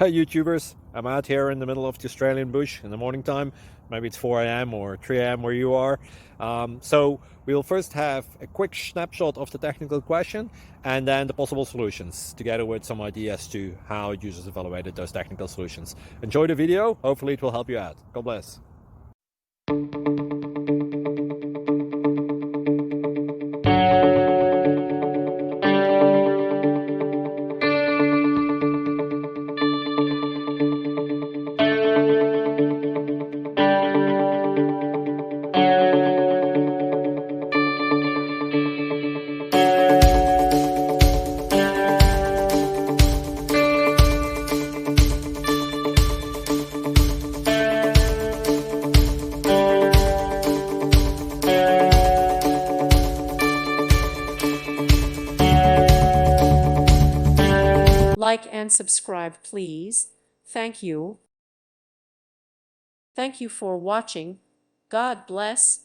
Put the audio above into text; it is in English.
Hey YouTubers, I'm out here in the middle of the Australian bush in the morning time. Maybe it's 4 a.m. or 3 a.m. where you are. So we'll first have a quick snapshot of the technical question and then the possible solutions, together with some ideas to how users evaluated those technical solutions. Enjoy the video, hopefully it will help you out. God bless. Like and subscribe, please. Thank you. Thank you for watching. God bless.